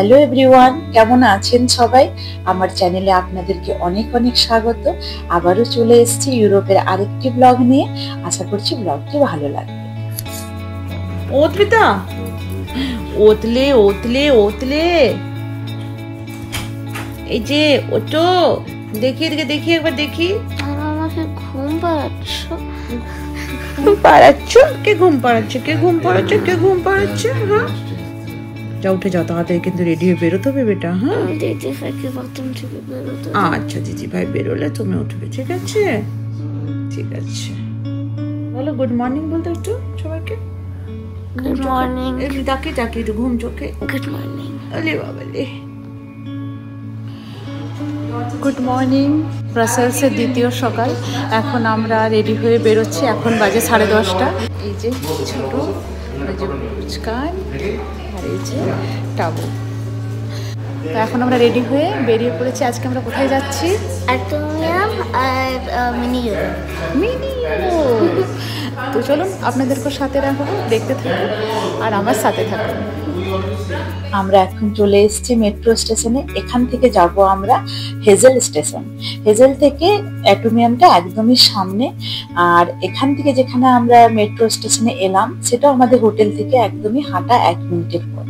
Hello everyone, কেমন আছেন সবাই? আমার চ্যানেলে আপনাদেরকে অনেক অনেক স্বাগত। আবারও চলে এসেছি ইউরোপের আরেকটি ব্লগ নিয়ে। আশা করছি ব্লগটি ভালো লাগবে। ওতলিতা ওতলে ওতলে ওতলে এই যে ওটো দেখি, এদিকে দেখি, একবার দেখি। আমাকে ঘুম পাড়াচ্ছ? কে ঘুম পাড়াচ্ছে? কে ঘুম পাড়াচ্ছে? কে ঘুম পাড়াচ্ছে? হ্যাঁ, যা উঠে যাও তাড়াতাড়ি, কিন্তু রেডি হয়ে বেরোতে হবে বেটা। হ্যাঁ, দিদি ভাইকে বাথরুম থেকে বেরোতে। আচ্ছা, দিদি ভাই বেরোলে তুমি উঠবে, ঠিক আছে? ঠিক আছে, বলো গুড মর্নিং বলতে একটু সবাইকে। Good morning. ডাকি ডাকি একটু ঘুম চোখে। Good morning. আরে বাবালে, গুড মর্নিং। ব্রাসেলসের দ্বিতীয় সকাল। এখন আমরা রেডি হয়ে বেরোচ্ছি। এখন বাজে 10:30। এই যে ছোট, এই যে মুচকান, আর এই যে টাবু। তো এখন আমরা রেডি হয়ে বেরিয়ে পড়েছি। আজকে আমরা কোথায় যাচ্ছি? অ্যাটমিয়াম আর মিনি ইউরো। Mini Europe. তো চলুন আপনাদেরকে সাথে রাখবো, দেখতে থাকুন আর আমার সাথে থাকুন। আমরা এখন চলে এসেছি মেট্রো স্টেশনে। এখান থেকে যাব আমরা হেজেল স্টেশন। হেজেল থেকে অ্যাটমিয়ামটা একদমই সামনে। আর এখান থেকে যেখানে আমরা মেট্রো স্টেশনে এলাম, সেটাও আমাদের হোটেল থেকে একদমই হাঁটা 1 মিনিটের পথ।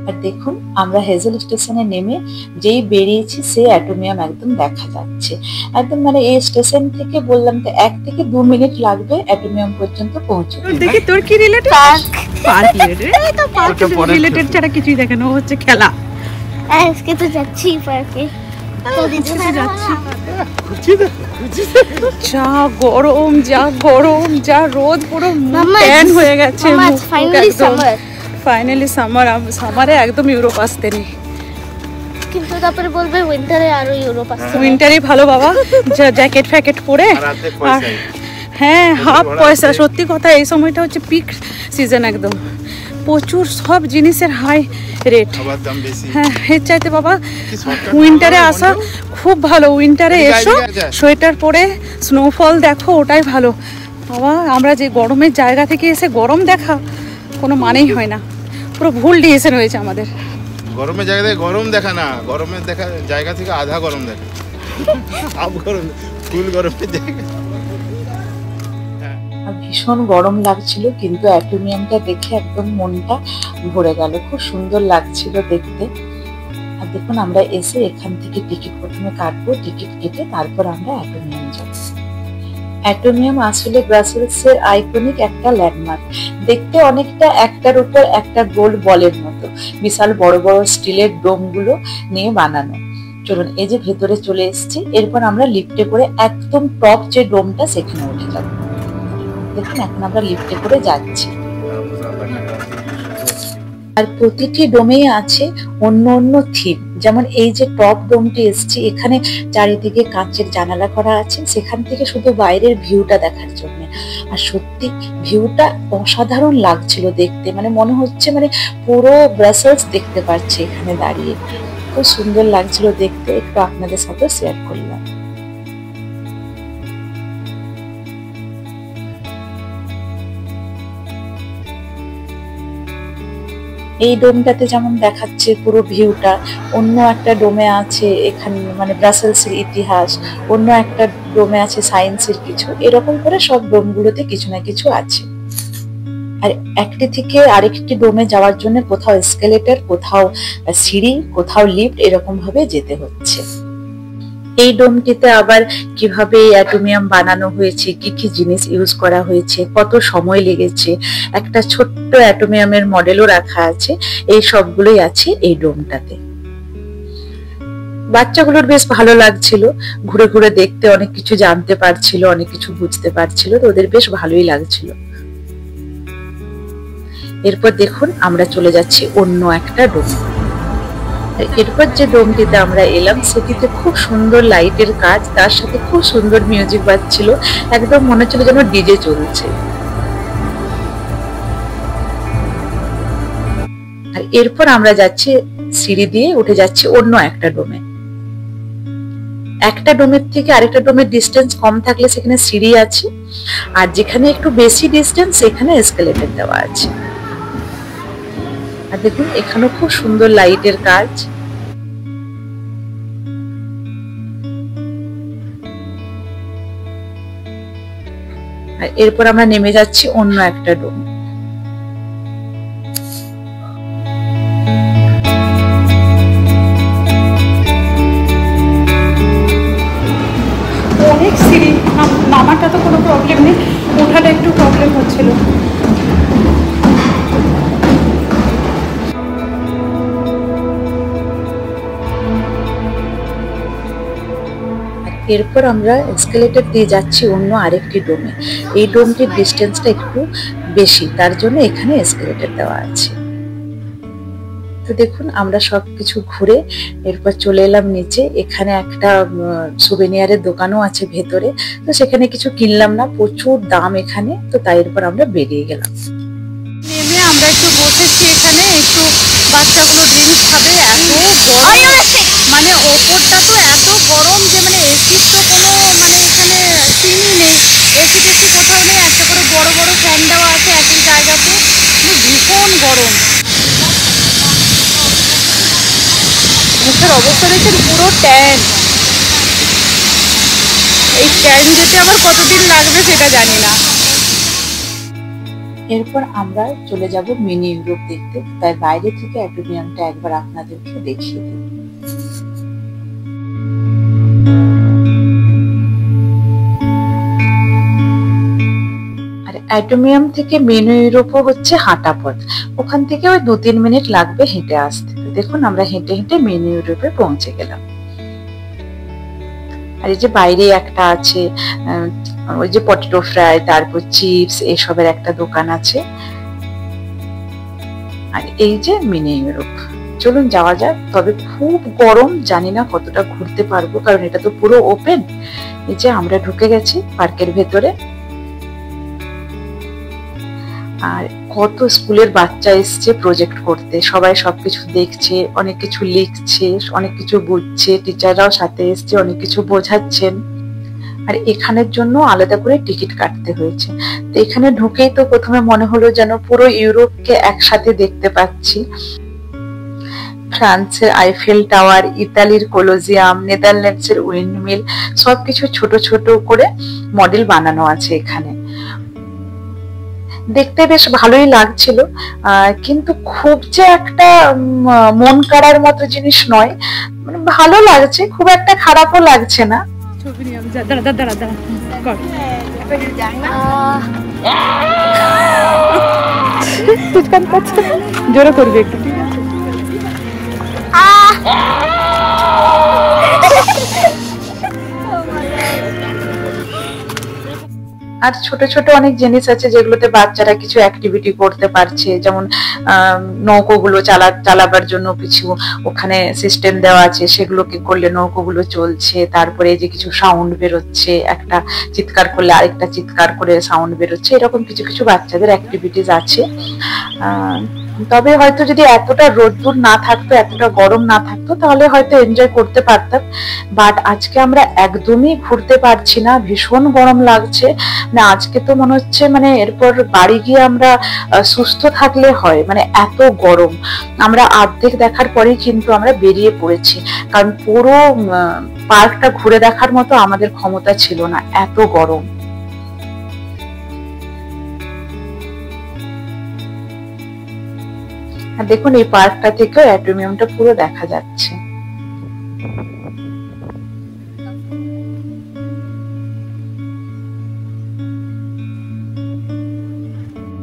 আর দেখুন, আমরা হেজেল স্টেশনে নেমে যেই বেরিয়েছি, সেই অ্যাটমিয়াম একদম দেখা যাচ্ছে। একদম মানে এই স্টেশন থেকে বললাম তো 1 থেকে 2 মিনিট লাগবে অ্যাটমিয়াম পর্যন্ত পৌঁছতে। দেখি তোর কি রিলেটেড? Park related. এই তো পার্ক রিলেটেড ছাড়া কিছুই দেখানো হচ্ছে, খেলা। আজকে তো যাচ্ছি পার্কে। তো দিদি ভাই যাচ্ছি। যা গরম, যা গরম, যা রোদ, পুরো ট্যান হয়ে গেছে। Finally summer. Finally summer. সামারে একদম ইউরোপ আসতে নেই, কিন্তু তারপরে বলবে উইন্টারে আরো ইউরোপ আসছে। উইন্টারই ভালো বাবা, জ্যাকেট ফ্যাকেট পরে। আর হ্যাঁ, হাফ পয়সা। সত্যি কথা, এই সময়টা হচ্ছে পিক সিজন, একদম প্রচুর সব জিনিসের হাই রেট। হ্যাঁ, এর চাইতে বাবা উইন্টারে আসা খুব ভালো। উইন্টারে এসো, সোয়েটার পরে স্নোফল দেখো, ওটাই ভালো বাবা। আমরা যে গরমের জায়গা থেকে এসে গরম দেখা কোনো মানেই হয় না। পুরো ভুল ডিসিশন হয়েছে আমাদের। গরমের জায়গা থেকে গরম দেখা না, গরমের দেখা জায়গা থেকে আধা গরম দেখা। হাফ গরম, ফুল গরমের জায়গা। ভীষণ গরম লাগছিল, কিন্তু অ্যাটমিয়ামটা দেখে একদম মনটা ভরে গেল। খুব সুন্দর লাগছিল দেখতে। আর দেখুন, আমরা এসে এখান থেকে টিকিট প্রথমে কাটবো। টিকিট কেটে তারপর আমরা অ্যাটমিয়াম যাব। অ্যাটমিয়াম আসলে ব্রাসেলসের আইকনিক একটা ল্যান্ডমার্ক। দেখতে অনেকটা একটার উপর একটা গোল বলের মতো, বিশাল বড় বড় স্টিলের ডোমগুলো নিয়ে বানানো। চলুন, এই যে ভেতরে চলে এসেছি। এরপর আমরা লিফটে করে একদম টপ যে ডোমটা, সেখানে উঠে যাব। দেখুন, এখন আমরা লিফটে করে যাচ্ছি। আর প্রতিটি ডোমেই আছে অন্য অন্য থিম। যেমন এই যে টপ ডোমটি এসছে, এখানে চারিদিকে কাঁচের জানালা করা আছে, সেখান থেকে শুধু বাইরের ভিউটা দেখার জন্য। আর সত্যি ভিউটা অসাধারণ লাগছিল দেখতে, মানে মনে হচ্ছে মানে পুরো ব্রাসেলস দেখতে পাচ্ছি এখানে দাঁড়িয়ে। খুব সুন্দর লাগছিল দেখতে। একটু আপনাদের সাথে শেয়ার করলাম। এই ডোমটাতে যেমন দেখাচ্ছে পুরো ভিউটা, অন্য একটা ডোমে আছে এখানে মানে ব্রাসেলসের ইতিহাস, অন্য একটা ডোমে আছে সায়েন্সের কিছু। এরকম করে সব ডোমগুলোতে কিছু না কিছু আছে। আর একটি থেকে আরেকটি ডোমে যাওয়ার জন্য কোথাও এসকেলেটর, কোথাও সিঁড়ি, কোথাও লিফট, এরকম ভাবে যেতে হচ্ছে। এই ডোমটিতে আবার কিভাবে অ্যাটমিয়াম বানানো হয়েছে, কি কি জিনিস ইউজ করা হয়েছে, কত সময় লেগেছে, একটা ছোট্ট অ্যাটমিয়ামের মডেলও রাখা আছে। এই সবগুলোই আছে এই ডোমটাতে। বাচ্চাগুলোর বেশ ভালো লাগছিল, ঘুরে ঘুরে দেখতে অনেক কিছু জানতে পারছিল, অনেক কিছু বুঝতে পারছিল। তো ওদের বেশ ভালোই লাগছিল। এরপর দেখুন, আমরা চলে যাচ্ছি অন্য একটা ডোম। এরপর যে ডোমটিতে আমরা এলাম, সেটিতে খুব সুন্দর লাইটের কাজ, তার সাথে খুব সুন্দর মিউজিক বাজছিল। একদম মনে হচ্ছিল যেন ডিজে চলছে। আর এরপর আমরা যাচ্ছি সিঁড়ি দিয়ে উঠে যাচ্ছি অন্য একটা ডোমে। একটা ডোমের থেকে আরেকটা ডোমের ডিস্টেন্স কম থাকলে সেখানে সিঁড়ি আছে, আর যেখানে একটু বেশি ডিস্টেন্স সেখানে এসকেলেটর দেওয়া আছে। আর দেখুন এখানেও খুব সুন্দর লাইটের কাজ। আর এরপর আমরা নেমে যাচ্ছি অন্য একটা ডোম। অনেক সিঁড়ি, নামাটা তো কোনো প্রবলেম নেই, ওঠাটা একটু প্রবলেম হচ্ছিল। এরপর আমরা এসকেলেটর দিয়ে যাচ্ছি অন্য আরেকটি ডোমে। এই ডোমটির ডিস্টেন্সটা একটু বেশি, তার জন্য এখানে এসকেলেটর দেওয়া আছে। তো দেখুন আমরা সবকিছু ঘুরে এরপর চলে এলাম নিচে। এখানে একটা সুভেনিয়ারের দোকানও আছে ভেতরে, তো সেখানে কিছু কিনলাম না, প্রচুর দাম এখানে, তো তাই এরপর আমরা বেরিয়ে গেলাম। নেমে আমরা একটু বসেছি এখানে, একটু বাচ্চাগুলো ড্রিঙ্কস খাবে। এত গরম, মানে ওপরটা তো এত গরম যে মানে এসির তো কোনো মানে এখানে সিনই নেই, এসি টেসি কোথাও নেই। একটা করে বড় বড় ফ্যান দেওয়া আছে একই জায়গাতে, ভীষণ গরম। মুখের অবস্থা দেখছেন পুরো ট্যান। এই ট্যান যেতে আবার কতদিন লাগবে সেটা জানি না। এরপর আমরা চলে যাব মিনি ইউরোপ দেখতে, তাই বাইরে থেকে অ্যাকুয়ারিয়ামটা একবার আপনাদেরকে দেখিয়ে দিই। আর অ্যাটোমিয়াম থেকে মিনি ইউরোপও হচ্ছে হাঁটা পথ, ওখান থেকে ওই 2-3 মিনিট লাগবে হেঁটে আসতে। দেখুন আমরা হেঁটে হেঁটে মিনি ইউরোপে পৌঁছে গেলাম। আর এই যে বাইরে একটা আছে ওই যে পটেটো ফ্রাই, তারপর চিপস, এসবের একটা দোকান আছে। আর এই যে মিনি ইউরোপ, চলুন যাওয়া যাক। তবে খুব গরম, জানি না কতটা ঘুরতে পারবো, কারণ এটা তো পুরো ওপেন। এই যে আমরা ঢুকে গেছি পার্কের ভেতরে। আর কত স্কুলের বাচ্চা এসছে প্রজেক্ট করতে, সবাই সবকিছু দেখছে, অনেক কিছু লিখছে, অনেক কিছু বুঝছে, টিচাররাও সাথে এসছে, অনেক কিছু বোঝাচ্ছেন। আর এখানের জন্য আলাদা করে টিকিট কাটতে হয়েছে। তো এখানে ঢুকেই তো প্রথমে মনে হলো যেন পুরো ইউরোপকে একসাথে দেখতে পাচ্ছি। ফ্রান্সের আইফেল টাওয়ার, ইতালির কলোজিয়াম, নেদারল্যান্ডসের উইন্ডমিল, সবকিছু ছোট ছোট করে মডেল বানানো আছে এখানে। দেখতে বেশ ভালোই লাগছিল, কিন্তু খুব যে একটা মন কাড়ার মতো জিনিস নয়, মানে ভালো লাগছে, খুব একটা খারাপও লাগছে না। ছবি নিয়ে দাঁড়া দাঁড়া দাঁড়া কর। জোরে করবি একটু। আর ছোট ছোট অনেক জিনিস আছে যেগুলোতে বাচ্চারা কিছু অ্যাক্টিভিটি করতে পারছে, যেমন নৌকোগুলো চালাবার জন্য কিছু ওখানে সিস্টেম দেওয়া আছে, সেগুলোকে করলে নৌকোগুলো চলছে। তারপরে যে কিছু সাউন্ড বেরোচ্ছে, একটা চিৎকার করলে আরেকটা চিৎকার করে সাউন্ড বেরোচ্ছে, এরকম কিছু কিছু বাচ্চাদের অ্যাক্টিভিটিস আছে। তবে হয়তো যদি এতটা রোদ্দুর না থাকতো, এতটা গরম না থাকতো, তাহলে হয়তো এনজয় করতে পারতাম। বাট আজকে আমরা একদমই ঘুরতে পারছি না, ভীষণ গরম লাগছে। মানে আজকে তো মনে হচ্ছে মানে এরপর বাড়ি গিয়ে আমরা সুস্থ থাকলে হয়, মানে এত গরম। আমরা অর্ধেক দেখার পরেই কিন্তু আমরা বেরিয়ে পড়েছি, কারণ পুরো পার্কটা ঘুরে দেখার মতো আমাদের ক্ষমতা ছিল না, এত গরম। আর দেখুন এই পার্কটা থেকেও অ্যাটোমিয়ামটা পুরো দেখা যাচ্ছে।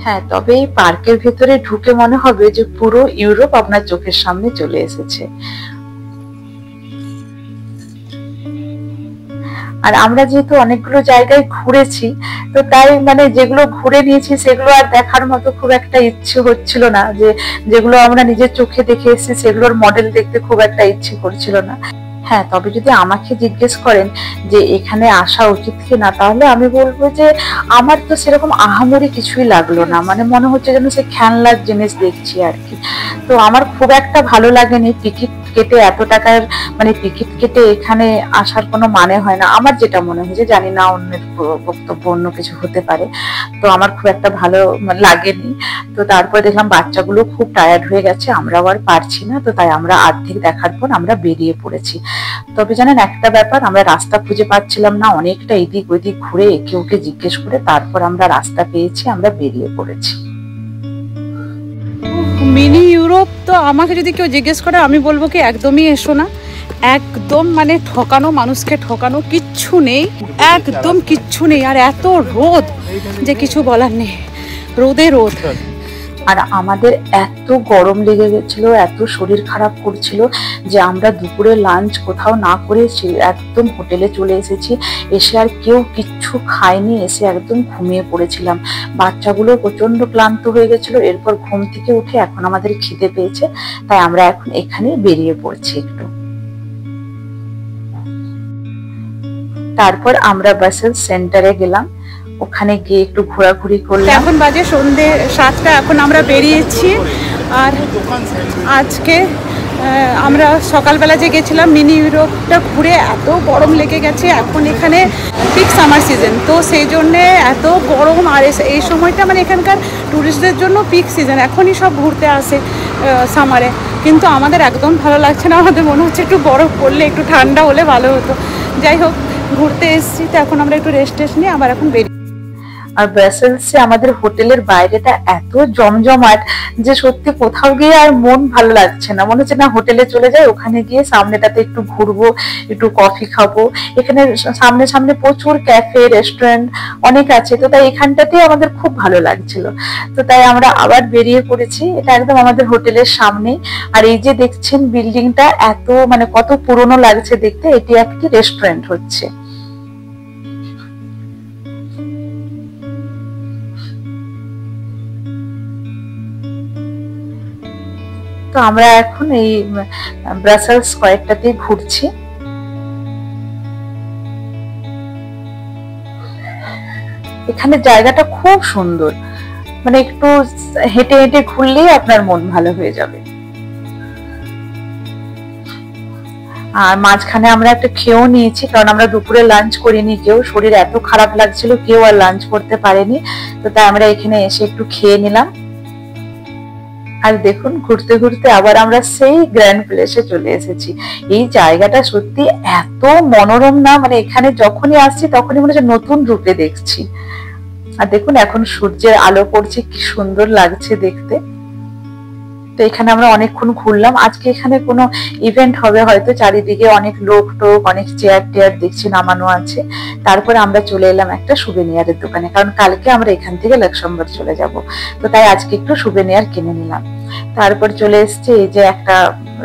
হ্যাঁ, তবে এই পার্কের ভেতরে ঢুকে মনে হবে যে পুরো ইউরোপ আপনার চোখের সামনে চলে এসেছে। আর আমরা যেহেতু অনেকগুলো জায়গায় ঘুরেছি, তো তাই মানে যেগুলো ঘুরে নিয়েছি সেগুলো আর দেখার মতো খুব একটা ইচ্ছে হচ্ছিল না, যেগুলো আমরা নিজের চোখে দেখে এসেছি সেগুলোর মডেল দেখতে খুব একটা ইচ্ছে করছিল না। হ্যাঁ, তবে যদি আমাকে জিজ্ঞেস করেন যে এখানে আসা উচিত কিনা, তাহলে আমি বলবো যে আমার তো সেরকম আহামরি কিছুই লাগলো না, মানে মনে হচ্ছে যেন সে খেলনার জিনিস দেখছি আর কি। তো আমার খুব একটা ভালো লাগেনি, টিকিট কেটে এত টাকার মানে টিকিট কেটে এখানে আসার কোনো মানে হয় না, আমার যেটা মনে হয়েছে, জানি না অন্যের বক্তব্য অন্য কিছু হতে পারে। তো আমার খুব একটা ভালো লাগেনি। তো তারপর দেখলাম বাচ্চাগুলো খুব টায়ার্ড হয়ে গেছে, আমরাও আর পারছি না, তো তাই আমরা অর্ধেক দেখার পর আমরা বেরিয়ে পড়েছি। তবে জানেন একটা ব্যাপার, আমরা রাস্তা খুঁজে পাচ্ছিলাম না, অনেকটা এদিক ওদিক ঘুরে একে ওকে জিজ্ঞেস করে তারপর আমরা রাস্তা পেয়েছি, আমরা বেরিয়ে পড়েছি। মিনি ইউরোপ তো আমাকে যদি কেউ জিজ্ঞেস করে আমি বলবো কি একদমই এসো না, একদম মানে ঠকানো, মানুষকে ঠকানো, কিচ্ছু নেই, একদম কিচ্ছু নেই। আর এত রোদ যে কিছু বলার নেই, রোদে রোদ। আর আমাদের এত গরম লেগে গেছিল, এত শরীর খারাপ করছিল যে আমরা দুপুরে লাঞ্চ কোথাও না করে একদম হোটেলে চলে এসেছি। এসে আর কেউ কিচ্ছু খায়নি, এসে একদম ঘুমিয়ে পড়েছিলাম। বাচ্চাগুলো প্রচন্ড ক্লান্ত হয়ে গেছিল। এরপর ঘুম থেকে উঠে এখন আমাদের খিদে পেয়েছে, তাই আমরা এখন এখানে বেরিয়ে পড়ছি একটু। তারপর আমরা ব্রাসেলস সেন্টারে গেলাম, ওখানে গিয়ে একটু ঘোরাঘুরি করলাম। এখন বাজে সন্ধ্যে 7টা, এখন আমরা বেরিয়েছি। আর আজকে আমরা সকালবেলা যে গেছিলাম মিনি ইউরোপটা ঘুরে এত গরম লেগে গেছে। এখন এখানে পিক সামার সিজন, তো সেই জন্যে এত গরম। আর এই সময়টা মানে এখানকার ট্যুরিস্টদের জন্য পিক সিজন, এখনই সব ঘুরতে আসে সামারে। কিন্তু আমাদের একদম ভালো লাগছে না, আমাদের মনে হচ্ছে একটু বরফ পড়লে, একটু ঠান্ডা হলে ভালো হতো। যাই হোক, ঘুরতে এসেছি, তো এখন আমরা একটু রেস্ট নিয়ে আবার এখন বেরিয়ে। আর ব্রাসেলসে আমাদের হোটেলের বাইরেটা এত জমজমাট যে সত্যি কোথাও গিয়ে আর মন ভালো লাগছে না, মনে হচ্ছে না হোটেলে চলে যাই, ওখানে গিয়ে সামনেটাতে একটু ঘুরবো, একটু কফি খাবো। এখানে সামনে সামনে প্রচুর ক্যাফে রেস্টুরেন্ট অনেক আছে, তো তাই এখানটাতেই আমাদের খুব ভালো লাগছিল। তো তাই আমরা আবার বেরিয়ে পড়েছি, এটা একদম আমাদের হোটেলের সামনে। আর এই যে দেখছেন বিল্ডিংটা এত মানে কত পুরনো লাগছে দেখতে, এটি একটি রেস্টুরেন্ট হচ্ছে। তো আমরা এখন এই ব্রাসেলস কয়েকটাতে ঘুরছি। এখানে জায়গাটা খুব সুন্দর, মানে একটু হেঁটে হেঁটে ঘুরলেই আপনার মন ভালো হয়ে যাবে। আর মাঝখানে আমরা একটা খেয়েও নিয়েছি, কারণ আমরা দুপুরে লাঞ্চ করিনি, কেউ শরীর এত খারাপ লাগছিল, কেউ আর লাঞ্চ করতে পারেনি। তো তাই আমরা এখানে এসে একটু খেয়ে নিলাম। আর দেখুন ঘুরতে ঘুরতে আবার আমরা সেই গ্র্যান্ড প্লেসে চলে এসেছি। এই জায়গাটা সত্যি এত মনোরম না, মানে এখানে যখনই আসছি তখনই মনে হচ্ছে নতুন রূপে দেখছি। আর দেখুন এখন সূর্যের আলো পড়ছে, কি সুন্দর লাগছে দেখতে। তো এখানে আমরা অনেকক্ষণ ঘুরলাম। আজকে এখানে কোনো ইভেন্ট হবে হয়তো, চারিদিকে অনেক লোক টোক, অনেক চেয়ার টেয়ার দেখছি নামানো আছে। তারপরে আমরা চলে এলাম একটা সুভেনিয়ারের দোকানে, কারণ কালকে আমরা এখান থেকে লাক্সামবার্গ চলে যাব। তো তাই আজকে একটু সুভেনিয়ার কিনে নিলাম। তারপর চলে এসছে এই যে একটা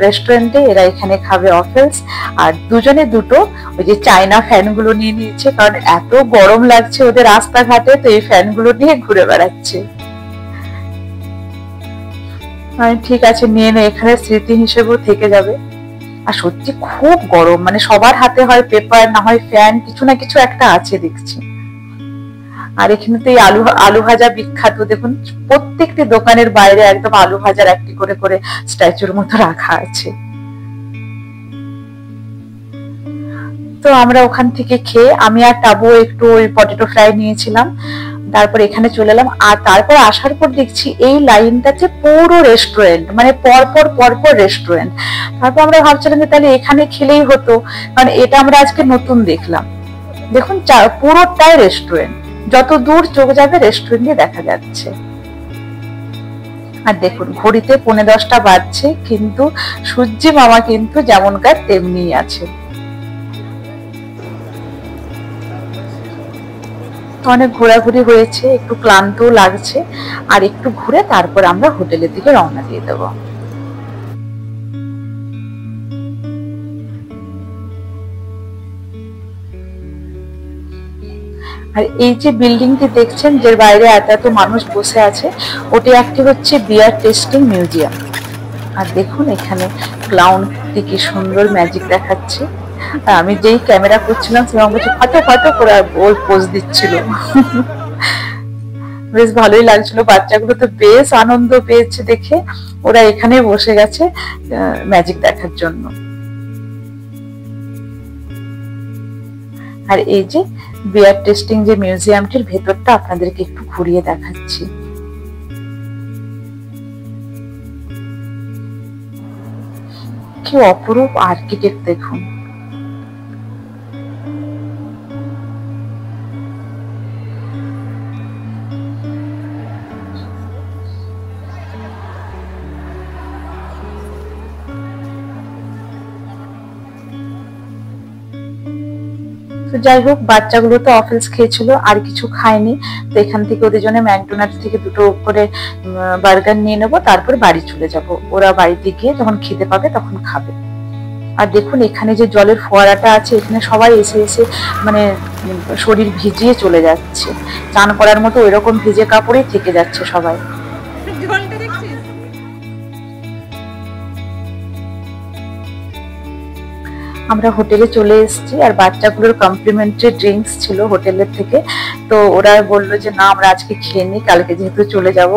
রেস্টুরেন্টে, এরা এখানে খাবে অফেলস। আর দুজনে দুটো ওই যে চায়না ফ্যান গুলো নিয়ে নিয়েছে, কারণ এত গরম লাগছে ওদের রাস্তাঘাটে, তো এই ফ্যান গুলো নিয়ে ঘুরে বেড়াচ্ছে। ঠিক আছে, নিয়ে নে, এখানে স্মৃতি হিসেবেও থেকে যাবে। আর সত্যি খুব গরম, মানে সবার হাতে হয় পেপার, না হয় ফ্যান, কিছু না কিছু একটা আছে দেখছি। আর এখানে তো এই আলু ভাজা বিখ্যাত, দেখুন প্রত্যেকটি দোকানের বাইরে একদম আলু ভাজার একটি করে করে স্ট্যাচুর মতো রাখা আছে। তো আমরা ওখান থেকে খেয়ে আমি আর টাবু একটু ওই পটেটো ফ্রাই নিয়েছিলাম। তারপর এখানে চলে এলাম। আর তারপর আসার পর দেখছি এই লাইনটাতে পুরো রেস্টুরেন্ট, মানে পরপর পরপর রেস্টুরেন্ট। তারপর আমরা ভাবছিলাম যে তাহলে এখানে খেলেই হতো, কারণ এটা আমরা আজকে নতুন দেখলাম। দেখুন পুরোটাই রেস্টুরেন্ট, যত দূর চোখ যাবে রেস্টুরেন্টই দেখা যাচ্ছে। আর দেখুন ঘড়িতে 10:45 বাজছে, কিন্তু সূর্যি মামা কিন্তু যেমনকার তেমনি আছে। অনেক ঘোরাঘুরি হয়েছে, একটু ক্লান্ত লাগছে। আর একটু ঘুরে তারপর আমরা হোটেলের দিকে রওনা দিয়ে দেবো। আর এই যে বিল্ডিংটি দেখছেন, যে বাইরে এত এত মানুষ বসে আছে, ওটি একটি হচ্ছে বিয়ার টেস্টিং মিউজিয়াম। আর দেখুন এখানে ক্লাউন কি সুন্দর ম্যাজিক দেখাচ্ছে। আমি যেই ক্যামেরা করছিলাম সেরকম কিছু কত কত করে পোজ দিচ্ছিল। বেশ ভালোই লাগছিল। বাচ্চাগুলো তো বেশ আনন্দ পেয়েছে দেখে, ওরা এখানে বসে গেছে ম্যাজিক দেখার জন্য। আর এই যে বিয়ার টেস্টিং যে মিউজিয়ামটির ভেতরটা আপনাদেরকে একটু ঘুরিয়ে দেখাচ্ছি। কি অপরূপ আর্কিটেক্ট দেখুন। তো যাই হোক, বাচ্চাগুলো তো অফেলস খেয়েছিল, আর কিছু খায়নি। তো এখান থেকে ওদের জন্য ম্যাকডোনাল্ডস থেকে 2টো করে বার্গার নিয়ে নেবো, তারপর বাড়ি চলে যাব। ওরা বাড়িতে গিয়ে যখন খেতে পাবে তখন খাবে। আর দেখুন এখানে যে জলের ফোয়ারাটা আছে, এখানে সবাই এসে এসে মানে শরীর ভিজিয়ে চলে যাচ্ছে, চান করার মতো ওইরকম ভিজে কাপড়েই থেকে যাচ্ছে সবাই। আমরা হোটেলে চলে এসেছি, আর বাচ্চাগুলোর কমপ্লিমেন্টারি ড্রিঙ্কস ছিল হোটেলের থেকে। তো ওরা বললো যে না, আমরা আজকে খেয়ে নিই, কালকে যেহেতু চলে যাব।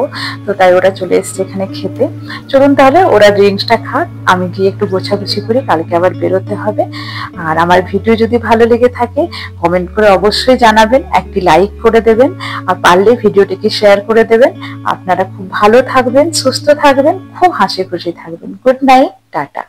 তো তাই ওরা চলে এসেছে এখানে খেতে। চলুন তাহলে ওরা ড্রিঙ্কসটা খাক, আমি গিয়ে একটু গোছাগুছি করি, কালকে আবার বেরোতে হবে। আর আমার ভিডিও যদি ভালো লেগে থাকে কমেন্ট করে অবশ্যই জানাবেন, একটি লাইক করে দেবেন, আর পারলে ভিডিওটিকে শেয়ার করে দেবেন। আপনারা খুব ভালো থাকবেন, সুস্থ থাকবেন, খুব হাসি খুশি থাকবেন। Good night, tata.